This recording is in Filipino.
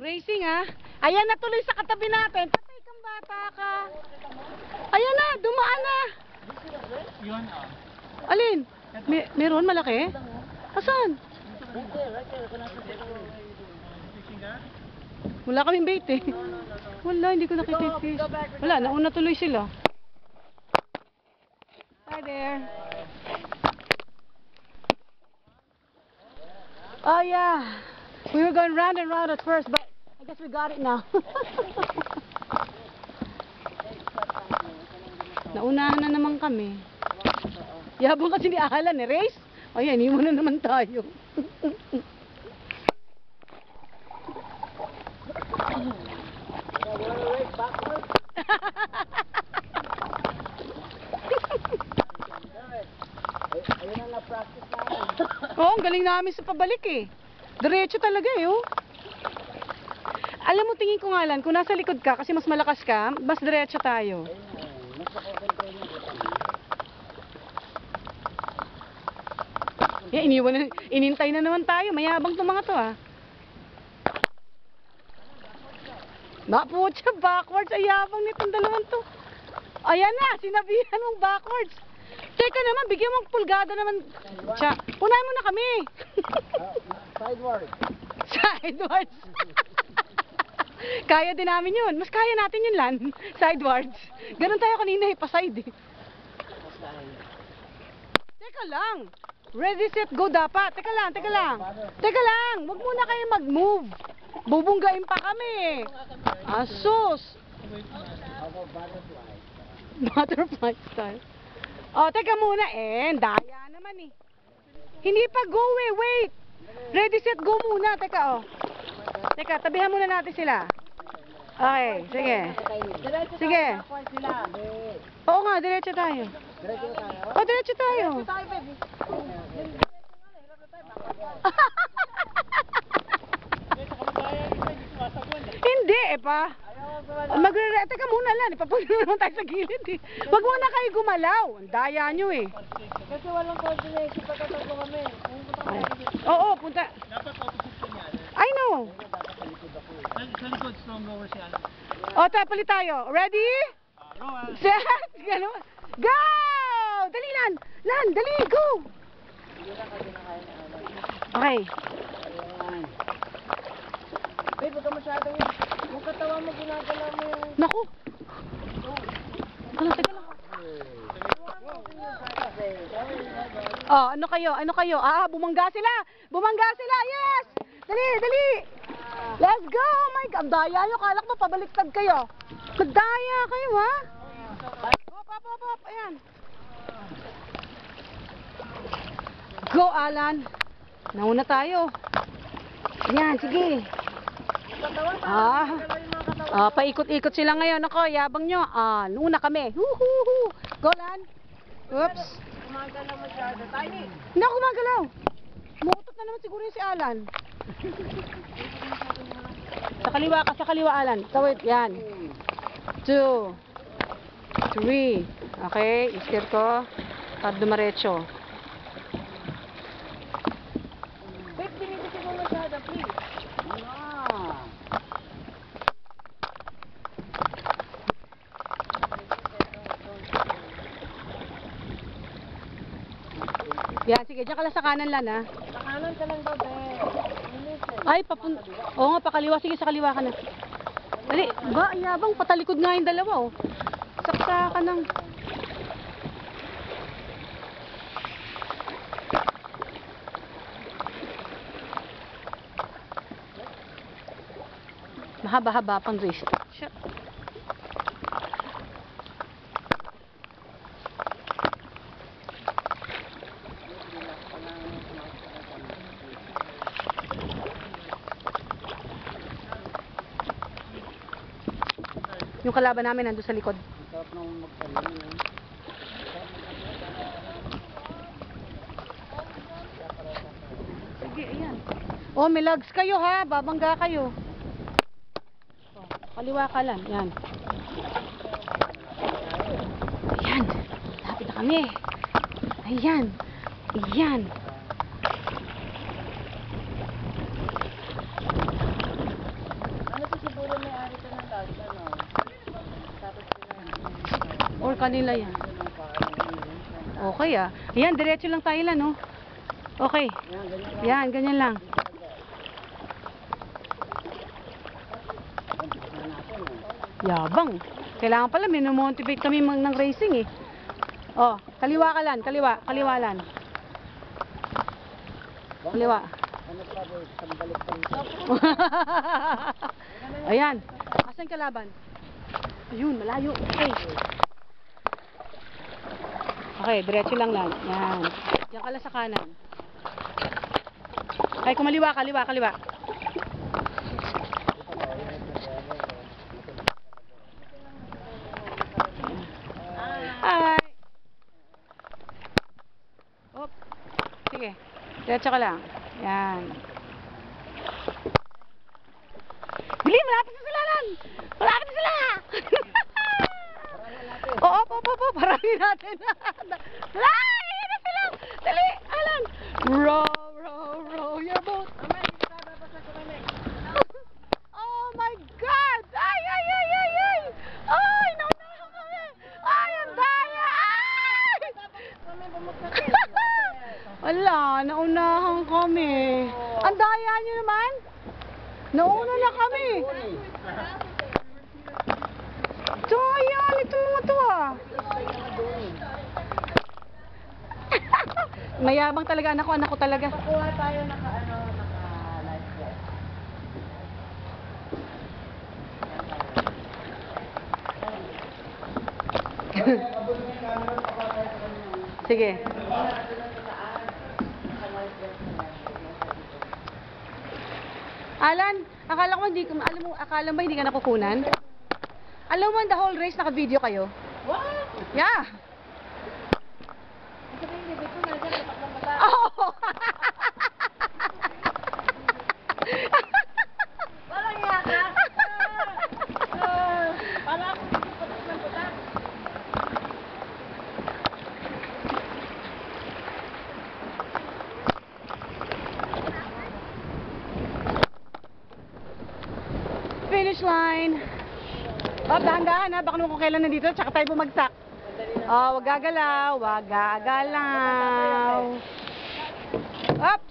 Racing ha. Ayan na tuloy sa katabi natin. Patay kang bata ka. Ayan na, dumaan na. Yun Alin? Meron malaki? Asan? Wala kaming bait eh. Wala, hindi ko nakita yung fish. Wala, nauna tuloy sila. Hi there. Oh yeah. We were going round and round at first, but I guess we got it now. Naunahan na naman kami. Yabang kasi ni Alan eh. Race? O yan, iwan na naman tayo. Oo, ang galing namin sa pabalik eh. Diretso talaga eh, oh. Alam mo, tingin ko nga lang, kung nasa likod ka, kasi mas malakas ka, mas diretso tayo. Inintay na naman tayo. Mayabang itong mga to, ah. Maputya, backwards. Ay, yabang nitong dalawang to. Ayan na, sinabihan mong backwards. Teka naman, bigyan mong pulgada naman. Siya, unahin mo na kami. Sideways. Sidewards. Kaya din namin yun. Mas kaya natin yun, Lan. Sidewards. Ganun tayo kanina, pa-side eh. Teka lang. Ready, set, go dapat. Teka lang, teka lang. Teka lang. Huwag muna kayo mag-move. Bubunggain pa kami. Asus. Butterfly style. Oh, teka muna. Daya naman eh. Hindi pa go eh. Wait. Ready, set, go muna. Teka, oh. Teka, tabihan muna natin sila. Okay, sige. Sige. Oo nga, diretso tayo. Oh, diretso tayo. Hindi eh pa. Teka muna lang, ipapunta naman tayo sa gilid eh. Wag muna kayo gumalaw. Ang daya nyo eh. Kasi walang coordination pagkatatlo kami. Oo, punta. Dapat opposite niya. I know. Sa likod, strong goer si Alan. O, palit tayo. Ready? Set, go! Dali, Lan! Lan, dali, go! Okay. Babe, huwag ka masyadong yun. Yung katawan mo, ginagala mo yung... Naku! Teka lang. Oh, ano kayo? Ano kayo? Bumangga sila! Bumangga sila! Yes! Dali, dali! Let's go! Oh my God! Ang daya nyo. Kalak mo, pabaliktad kayo. Magdaya kayo, ha? Hop. Ayan. Go, Alan. Nauna tayo. Ayan, sige. Paikot-ikot sila ngayon. Ako, yabang nyo. Nuna kami. Go, Lan. Oops. Gumagalaw masyado. Tiny! Hindi ako gumagalaw. Mutot na naman siguro yung si Alan. Sa kaliwa, Alan. Tawid, yan. 2, 3. Okay, istir ko. Para dumaretso. Babe, pinipitin mo masyado, please. Yan, sige, dyan ka lang sa kanan, Lan, ha? Sa kanan ka lang daw, babe. Ay, oo nga, pakaliwa. Sige, sa kaliwa ka na. Dali, ba, yabang, patalikod nga yung dalawa, oh. Saksa ka ng... Mahaba-haba pang race. Shit. Yung kalaban namin nandun sa likod. Sige, ayan. Oh, may lags kayo ha. Babangga kayo. Oh, kaliwa ka lang. Yan. Ayan. Lapit na kami. Ayan. Ayan. kanila yan. Okay ah. Ayan, diretso lang tayo lang, no? Okay. Yan, ganyan lang. Yabang. Kailangan pala, minomotivate kami ng racing eh. Oh, kaliwa ka lan, kaliwa, kaliwa lan. Kaliwa. Ayan. Asan kalaban? Ayun, malayo. Okay. Okay, diretso lang lan. Yan. Diyan ka lang sa kanan. Ay, kumaliwa, kaliwa, kaliwa. Hi. Op. Sige. Diretso ka lang. Yan. Bili, malapit na sila lan. Malapit na sila. Oo, parami natin. Ay, ayan na sila. Dali, Alan. Row your boat. Oh my God. Ay. Ay, naunahan kami. Ay, ang daya. Ay. Wala, naunahan kami. Ang daya nyo naman. Nauna na kami. Daya, ito mga to ah. Mayabang talaga anak ko talaga. Pakuha tayo naka-life vest. Sige. Alan, akala ko hindi akala mo hindi ka nakukunan? Alam mo the whole race naka-video kayo? What? Yeah. Sabi yung bibig ko, nandiyan, tapat ng mata. Oh. Parang yaka. Para ako patak ng patak. Finish line. Oh, dahan-dahan ha. Baka naman kung kailan nandito, tsaka tayo bumagsak. Oh, wag gagalaw. Wag gagalaw. Oops.